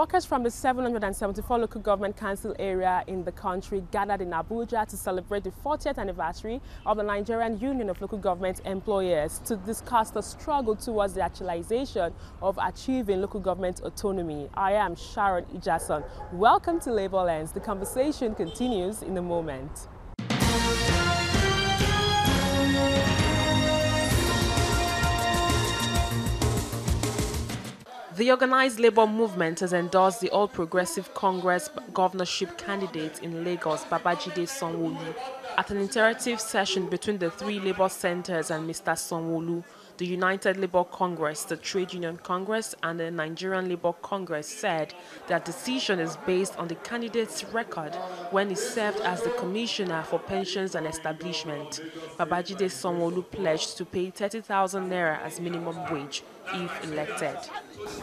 Workers from the 774 local government council area in the country gathered in Abuja to celebrate the 40th anniversary of the Nigerian Union of Local Government Employers to discuss the struggle towards the actualization of achieving local government autonomy. I am Sharon Ijason. Welcome to Labour Lens. The conversation continues in a moment. The organized labour movement has endorsed the All Progressive Congress governorship candidate in Lagos, Babajide Sanwo-Olu. At an interactive session between the three labour centres and Mr. Sanwo-Olu, the United Labour Congress, the Trade Union Congress and the Nigerian Labour Congress said their decision is based on the candidate's record when he served as the Commissioner for Pensions and Establishment. Babajide Sanwo-Olu pledged to pay 30,000 naira as minimum wage if elected.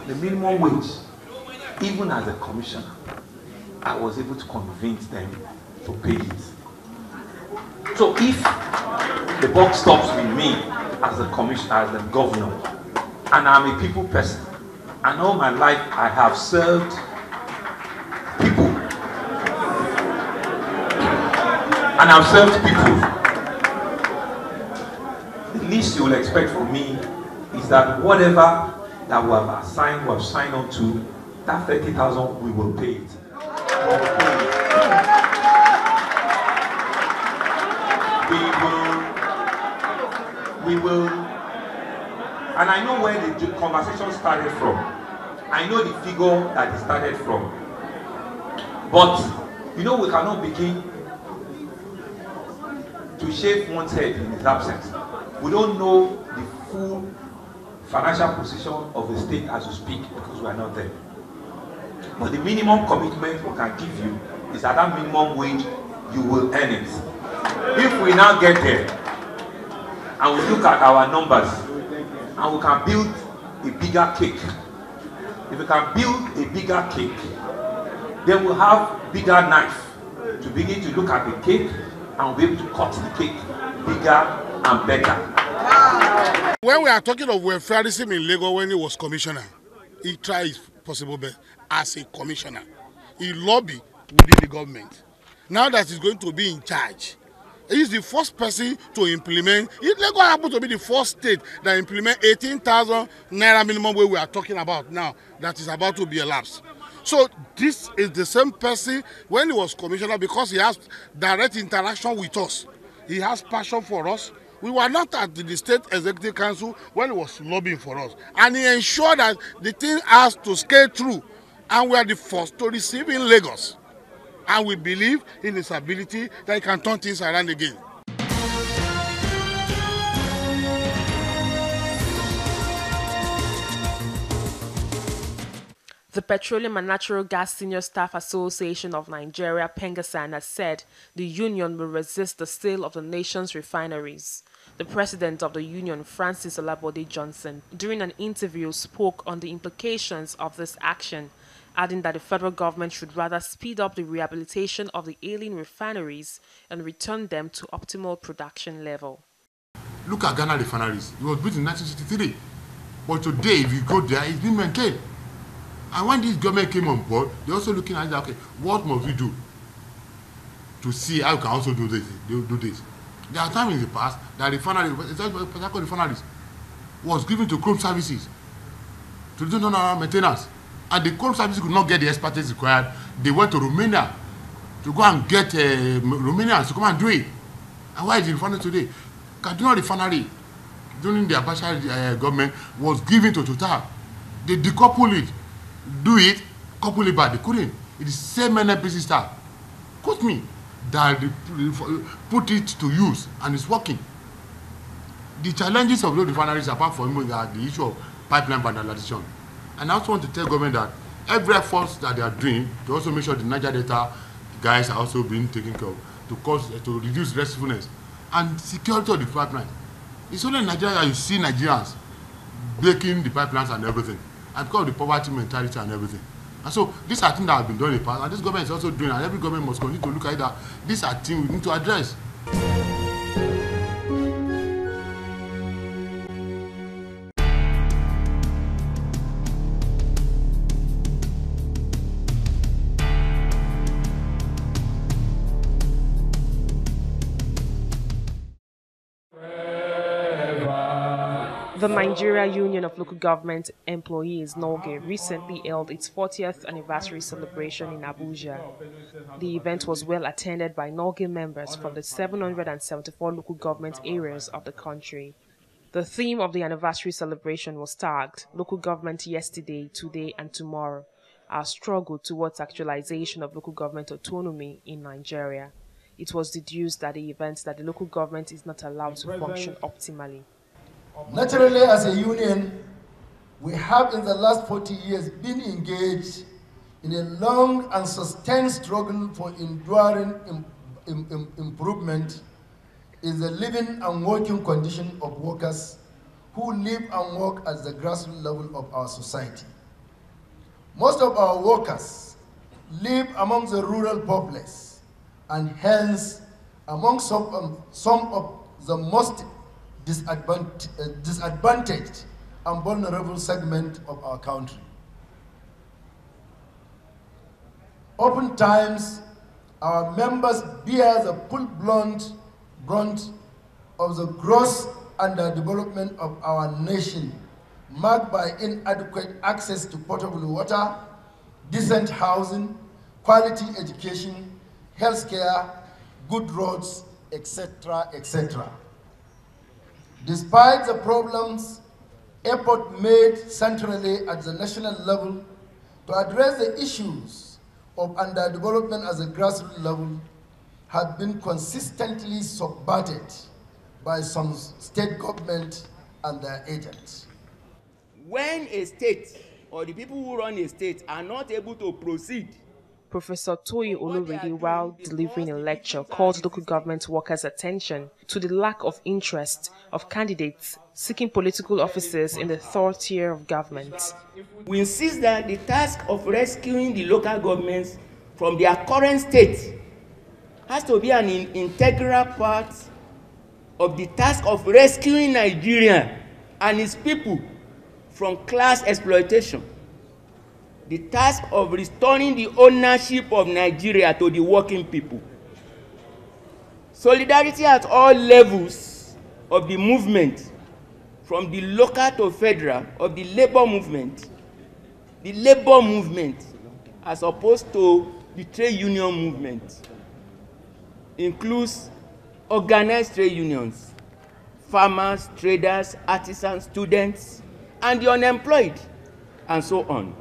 The minimum wage, even as a commissioner, I was able to convince them to pay it. So if the buck stops with me as a commissioner, as the governor, and I'm a people person, and all my life I have served people, and I've served people, the least you will expect from me is that whatever that we have signed on to, that 30,000 we will pay it. We will, and I know where the conversation started from. I know the figure that it started from. But, you know, we cannot begin to shave one's head in his absence. We don't know the full financial position of the state as we speak because we are not there. But the minimum commitment we can give you is that that minimum wage, you will earn it. If we now get there and we look at our numbers and we can build a bigger cake, if we can build a bigger cake, then we'll have bigger knife to begin to look at the cake and we'll be able to cut the cake bigger and better. When we are talking of welfareism in Lagos, when he was commissioner, he tried his possible best as a commissioner. He lobbied within the government. Now that he's going to be in charge, he's the first person to implement. Lagos happens to be the first state that implement 18,000 naira minimum wage we are talking about now, that is about to be elapsed. So this is the same person when he was commissioner because he has direct interaction with us. He has passion for us. We were not at the State Executive Council when he was lobbying for us. And he ensured that the thing has to scale through. And we are the first to receive in Lagos. And we believe in his ability that he can turn things around again. The Petroleum and Natural Gas Senior Staff Association of Nigeria, PENGASAN, has said the union will resist the sale of the nation's refineries. The president of the union, Francis Olabode Johnson, during an interview spoke on the implications of this action, adding that the federal government should rather speed up the rehabilitation of the ailing refineries and return them to optimal production level. Look at Ghana refineries. It was built in 1963. But today, if you go there, it's been maintained. And when this government came on board, they're also looking at, okay, what must we do to see how we can also do this? There are times in the past that refineries was given to Chrome Services to do non-hour maintenance. And the Chrome Services could not get the expertise required. They went to Romania to go and get Romanians to come and do it. And why is the refinery today? Kaduna Refinery, during the Abacha government, was given to Total. They decoupled it. Do it, couple it back. They couldn't. It is same NNPC staff. Quote me that they put it to use and it's working. The challenges of those refineries, apart from the issue of pipeline vandalization, and I also want to tell government that every effort that they are doing to also make sure the Niger Delta guys are also being taken care of to reduce restfulness and security of the pipeline. It's only in Nigeria that you see Nigerians breaking the pipelines and everything. And because of the poverty mentality and everything. And so these are things that have been done in the past, and this government is also doing, and every government must continue to look at it that these are things we need to address. The Nigeria Union of Local Government Employees, NOLGE, recently held its 40th anniversary celebration in Abuja. The event was well attended by NOLGE members from the 774 local government areas of the country. The theme of the anniversary celebration was tagged Local Government Yesterday, Today and Tomorrow, our struggle towards actualization of local government autonomy in Nigeria. It was deduced at the event that the local government is not allowed to function optimally. Naturally, as a union, we have in the last 40 years been engaged in a long and sustained struggle for enduring improvement in the living and working condition of workers who live and work at the grassroots level of our society. Most of our workers live among the rural populace and hence among some of the most disadvantaged and vulnerable segment of our country. Oftentimes, our members bear the full brunt of the gross underdevelopment of our nation, marked by inadequate access to potable water, decent housing, quality education, healthcare, good roads, etc., etc. Despite the problems, effort made centrally at the national level to address the issues of underdevelopment at the grassroots level have been consistently subverted by some state government and their agents. When a state or the people who run a state are not able to proceed, Professor Toyi Olurede, while delivering a lecture, called local government workers' attention to the lack of interest of candidates seeking political offices in the third tier of government. We insist that the task of rescuing the local governments from their current state has to be an integral part of the task of rescuing Nigeria and its people from class exploitation. The task of restoring the ownership of Nigeria to the working people. Solidarity at all levels of the movement, from the local to federal, of the labor movement as opposed to the trade union movement, includes organized trade unions, farmers, traders, artisans, students, and the unemployed, and so on.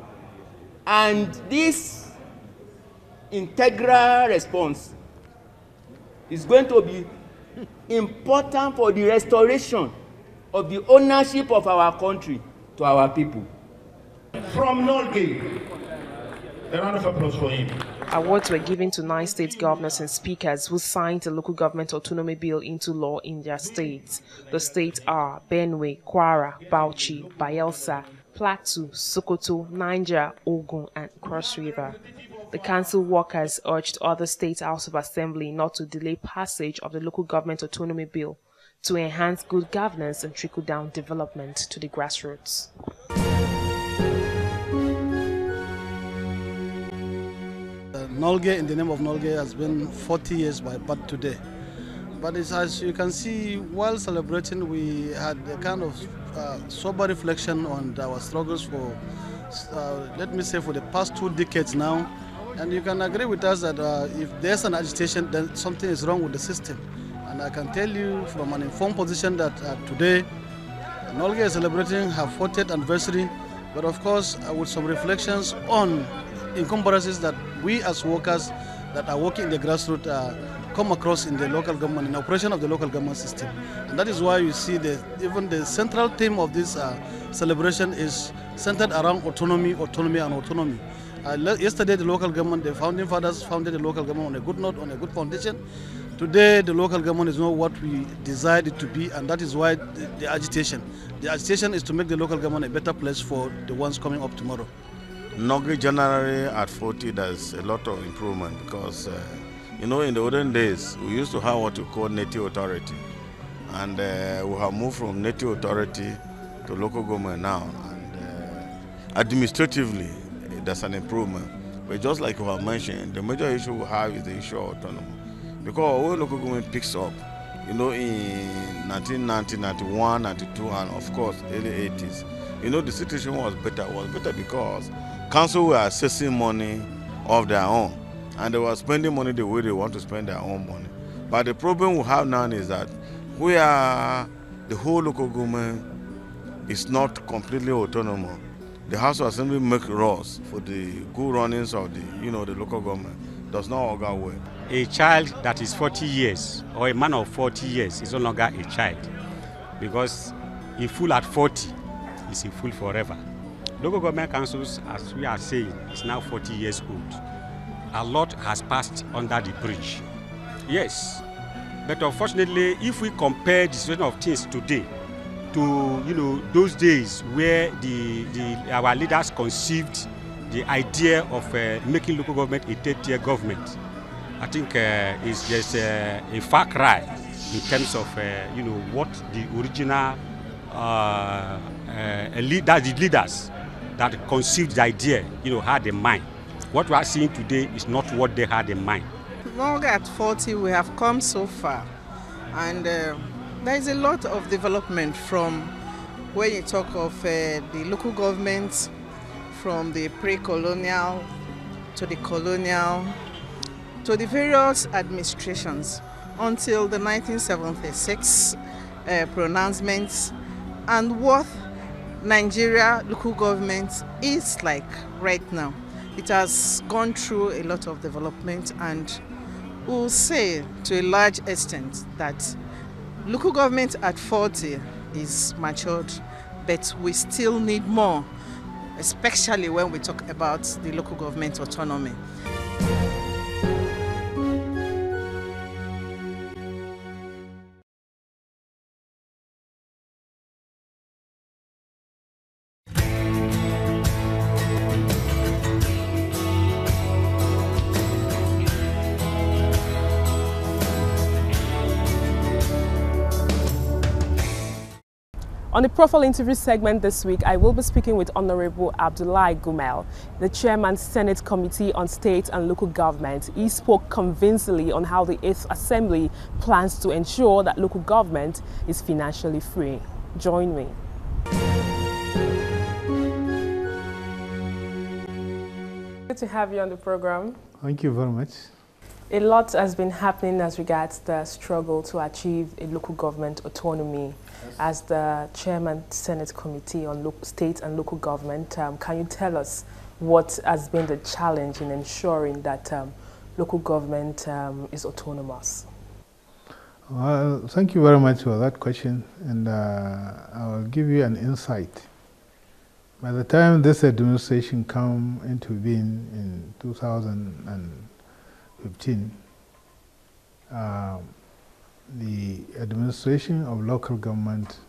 And this integral response is going to be important for the restoration of the ownership of our country to our people. From NOLGE, a round of applause for him. Awards were given to 9 state governors and speakers who signed the local government autonomy bill into law in their states. The states are Benue, Kwara, Bauchi, Bayelsa, Plateau, Sokoto, Niger, Ogun, and Cross River. The council workers urged other state House of Assembly not to delay passage of the local government autonomy bill to enhance good governance and trickle-down development to the grassroots. NOLGE, in the name of NOLGE, has been 40 years by birth today. But as you can see, while celebrating, we had a kind of sober reflection on our struggles for, let me say, for the past 2 decades now. And you can agree with us that if there's an agitation, then something is wrong with the system. And I can tell you from an informed position that today, NOLGE is celebrating her 40th anniversary, but of course with some reflections on encumbrances that we as workers that are working in the grassroots come across in the local government, in the operation of the local government system. And that is why you see even the central theme of this celebration is centered around autonomy, autonomy, and autonomy. Yesterday, the local government, the founding fathers founded the local government on a good note, on a good foundation. Today, the local government is not what we desired it to be, and that is why the agitation. The agitation is to make the local government a better place for the ones coming up tomorrow. NOLGE generally at 40, there's a lot of improvement because, you know, in the olden days, we used to have what we call native authority. And we have moved from native authority to local government now. And administratively, there's an improvement. But just like you have mentioned, the major issue we have is the issue of autonomy. Because when local government picks up, you know, in 1990, 91, 92, and of course, early 80s. You know, the situation was better. It was better because council were assessing money of their own, and they were spending money the way they want to spend their own money. But the problem we have now is that where the whole local government is not completely autonomous, the House of Assembly make laws for the good runnings of the local government does not go well. A child that is 40 years or a man of 40 years is no longer a child, because a fool at 40 is a fool forever. Local government councils, as we are saying, is now 40 years old. A lot has passed under the bridge. Yes, but unfortunately, if we compare the situation of things today to those days where our leaders conceived the idea of making local government a third-tier government, I think it's just a far cry in terms of what the original the leaders that conceived the idea had in mind. What we are seeing today is not what they had in mind. Long at 40, we have come so far, and there is a lot of development from when you talk of the local government, from the pre-colonial to the colonial to the various administrations until the 1976 pronouncements, and what Nigeria local government is like right now. It has gone through a lot of development, and we'll say to a large extent that local government at 40 is matured, but we still need more, especially when we talk about the local government autonomy. On the profile interview segment this week, I will be speaking with Honorable Abdullahi Gumel, the Chairman, Senate Committee on State and Local Government. He spoke convincingly on how the 8th Assembly plans to ensure that local government is financially free. Join me. Good to have you on the program. Thank you very much. A lot has been happening as regards the struggle to achieve a local government autonomy. As the Chairman, Senate Committee on State and Local Government, can you tell us what has been the challenge in ensuring that local government is autonomous? Well, thank you very much for that question, and I'll give you an insight. By the time this administration came into being in 2015, the administration of local government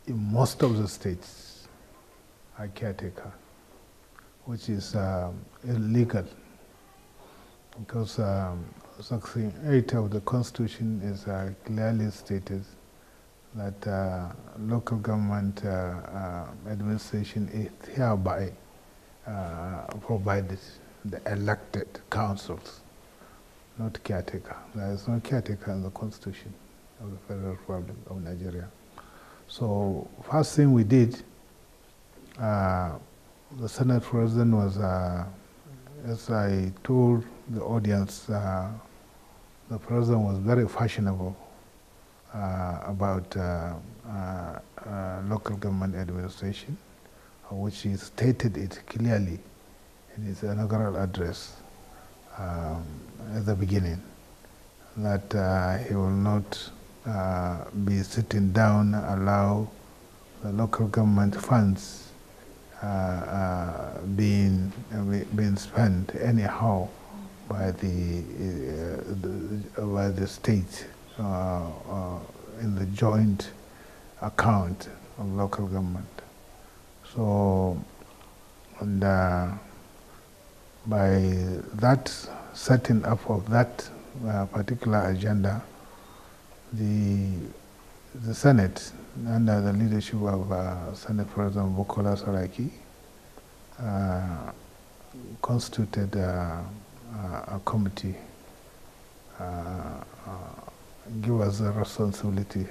in most of the states are caretaker, which is illegal, because Section 8 of the Constitution is clearly stated that local government administration is hereby provided the elected councils, not caretaker. There is no caretaker in the Constitution of the Federal Republic of Nigeria. So first thing we did, the Senate President was, as I told the audience, the President was very fashionable about local government administration, which he stated it clearly in his inaugural address at the beginning, that he will not be sitting down, allow the local government funds being spent anyhow by the state in the joint account of local government. So, and by that setting up of that particular agenda, the Senate, under the leadership of Senate President Bukola Saraki, constituted a committee give us a responsibility,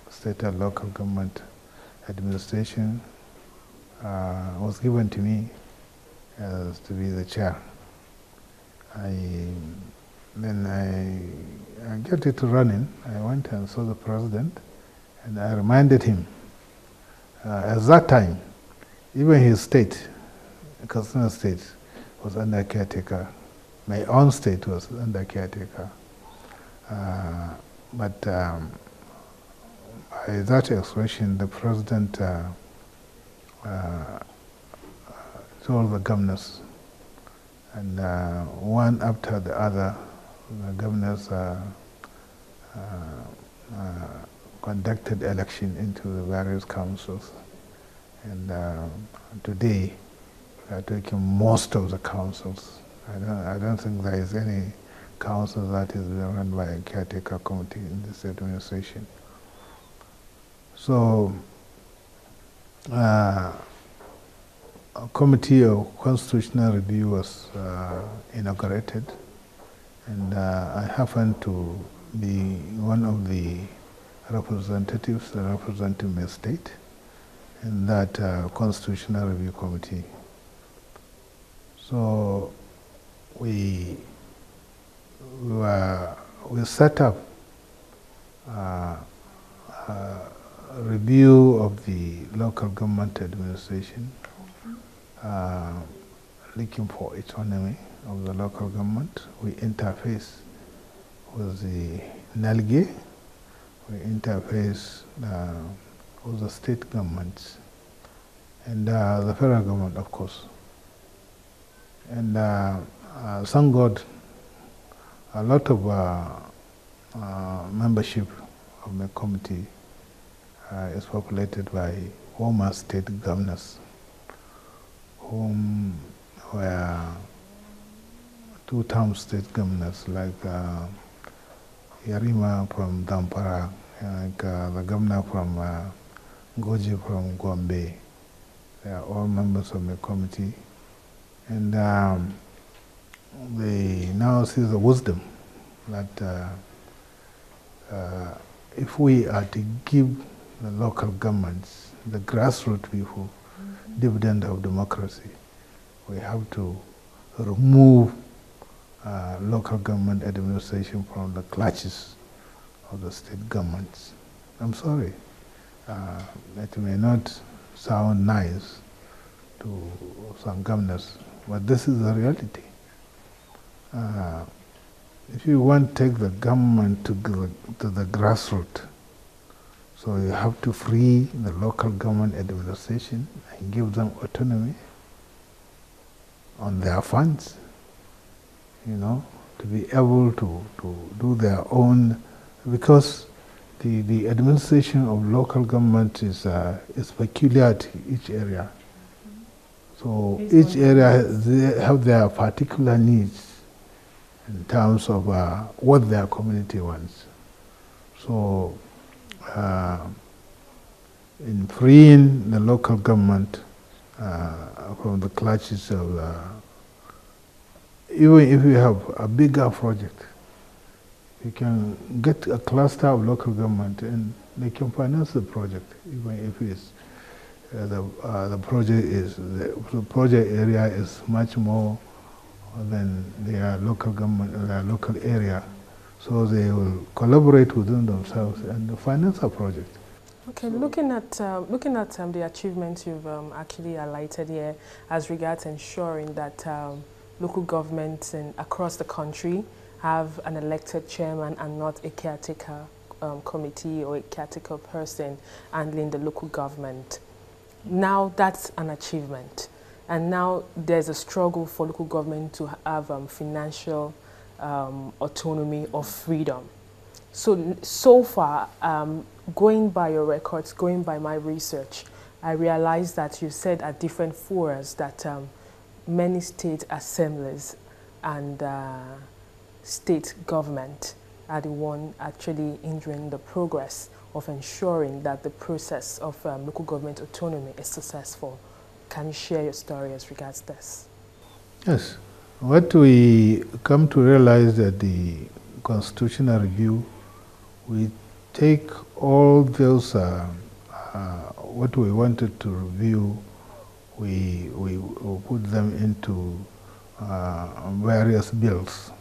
state and local government administration was given to me as to be the chair. Then I get it running. I went and saw the president, and I reminded him. At that time, even his state, Katsina State, was under caretaker. My own state was under caretaker. But by that expression, the president told the governors, and one after the other, the governors conducted election into the various councils. And today, we are taking most of the councils. I don't think there is any council that is being run by a caretaker committee in this administration. So, a committee of constitutional review was inaugurated, and I happened to be one of the representatives representing my state in that constitutional review committee. So we set up a review of the local government administration, looking for autonomy of the local government. We interface with the NALGE, we interface with the state governments, and the federal government, of course. And thank God, a lot of membership of the committee is populated by former state governors, whom were two-term state governors like Yarima from Dampara, like the governor from Goji from Gombe. They are all members of the committee. And they now see the wisdom that if we are to give the local governments, the grassroots people, dividend of democracy, we have to remove local government administration from the clutches of the state governments. I'm sorry, it may not sound nice to some governors, but this is the reality. If you want to take the government to the grassroots, so you have to free the local government administration and give them autonomy on their funds, you know, to be able to do their own, because the administration of local government is peculiar to each area. So each area they have their particular needs in terms of what their community wants. So in freeing the local government from the clutches of, even if you have a bigger project, you can get a cluster of local government and they can finance the project, even if it's the project area is much more than their local government, their local area. So they will collaborate within themselves and finance a project. Okay, looking at the achievements you've actually highlighted here as regards ensuring that local governments across the country have an elected chairman and not a caretaker committee or a caretaker person handling the local government. Now that's an achievement, and now there's a struggle for local government to have financial autonomy or freedom. So far, going by your records, going by my research, I realized that you said at different forums that many state assemblies and state government are the one actually hindering the progress of ensuring that the process of local government autonomy is successful. Can you share your story as regards this? Yes. What we come to realize that the constitutional review, we take all those what we wanted to review, we put them into various bills,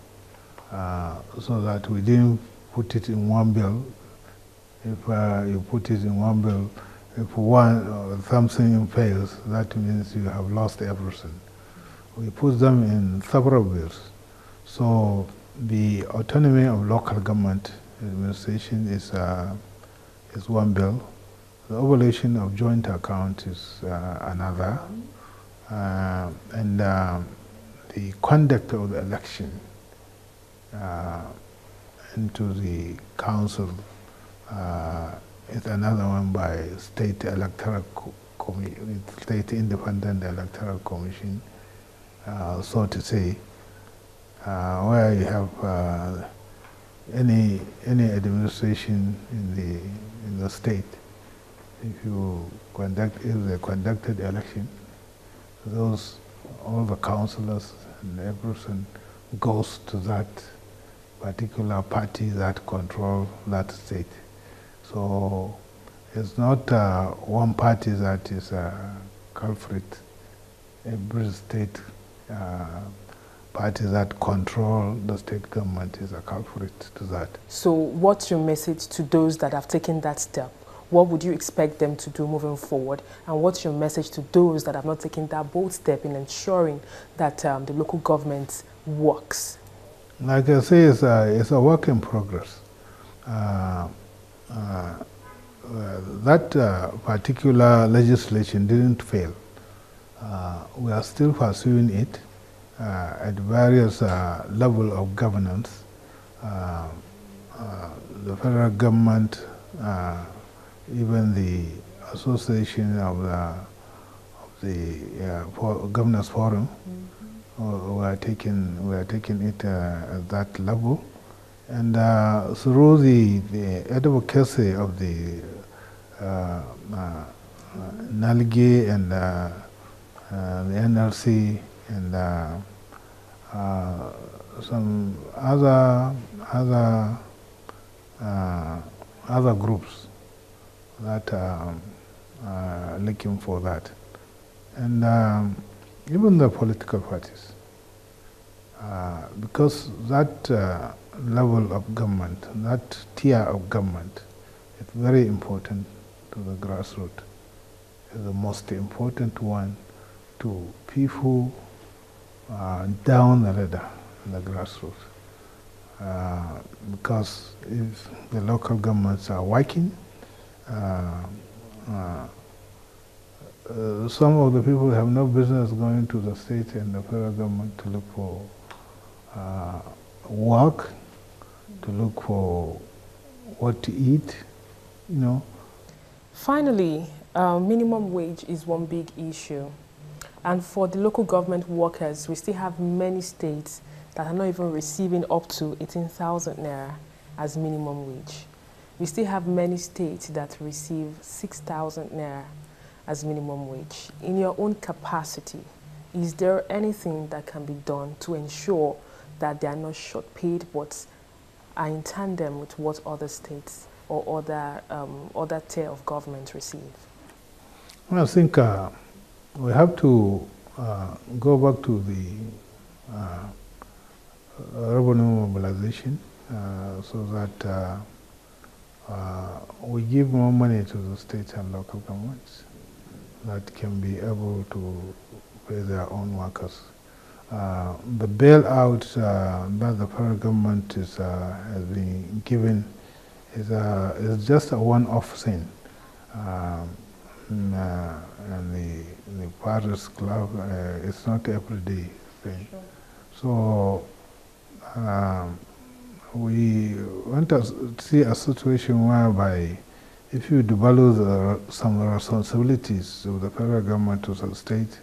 so that we didn't put it in one bill. If you put it in one bill, if something fails, that means you have lost everything. We put them in several bills. So the autonomy of local government administration is one bill. The abolition of joint account is another. And the conduct of the election into the council is another one by state electoral state independent electoral commission, so to say, where you have any administration in the state. If they conducted election, all the councillors and everything goes to that particular party that control that state. So it's not one party that is a culprit. Every state party that control the state government is a culprit to that. So what's your message to those that have taken that step? What would you expect them to do moving forward? And what's your message to those that have not taken that bold step in ensuring that the local government works? Like I say, it's a work in progress. That particular legislation didn't fail. We are still pursuing it at various levels of governance. The federal government, even the association of the governors forum, we are taking it at that level, and through the advocacy of the NALGE and the NLC and some other groups that are looking for that, and even the political parties, because that level of government, that tier of government, is very important to the grassroots. It's the most important one to people down the ladder in the grassroots. Because if the local governments are working, some of the people have no business going to the state and the federal government to look for work, to look for what to eat, you know. Finally, minimum wage is one big issue. And for the local government workers, we still have many states that are not even receiving up to 18,000 naira as minimum wage. We still have many states that receive 6,000 naira as minimum wage. In your own capacity, is there anything that can be done to ensure that they are not short paid but are in tandem with what other states or other tier of government receive? Well, I think we have to go back to the revenue mobilization so that we give more money to the state and local governments that can be able to pay their own workers. The bailout that the federal government has been given is just a one-off thing. And the Paris Club, it's not everyday thing. Sure. So we want to see a situation whereby if you develop some responsibilities of the federal government to the state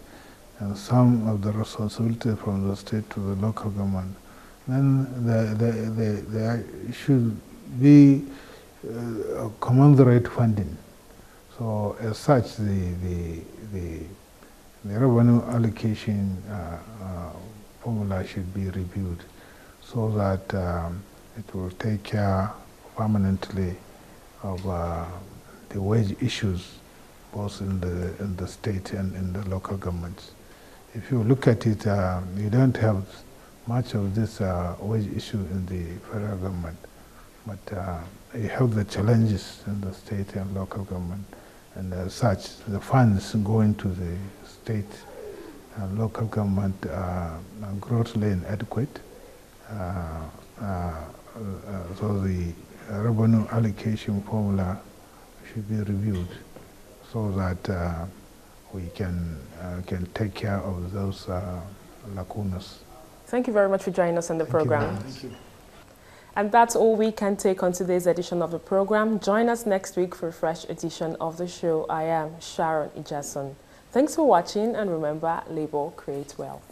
and some of the responsibility from the state to the local government, then there should be commensurate funding. So as such, the revenue allocation formula should be reviewed so that It will take care permanently of the wage issues, both in the state and in the local governments. If you look at it, you don't have much of this wage issue in the federal government, but you have the challenges in the state and local government, and as such, the funds going to the state and local government are grossly inadequate. So the revenue allocation formula should be reviewed so that we can take care of those lacunas. Thank you very much for joining us on the program. Thank you. And that's all we can take on today's edition of the program. Join us next week for a fresh edition of the show. I am Sharon Ijason. Thanks for watching, and remember, labor creates wealth.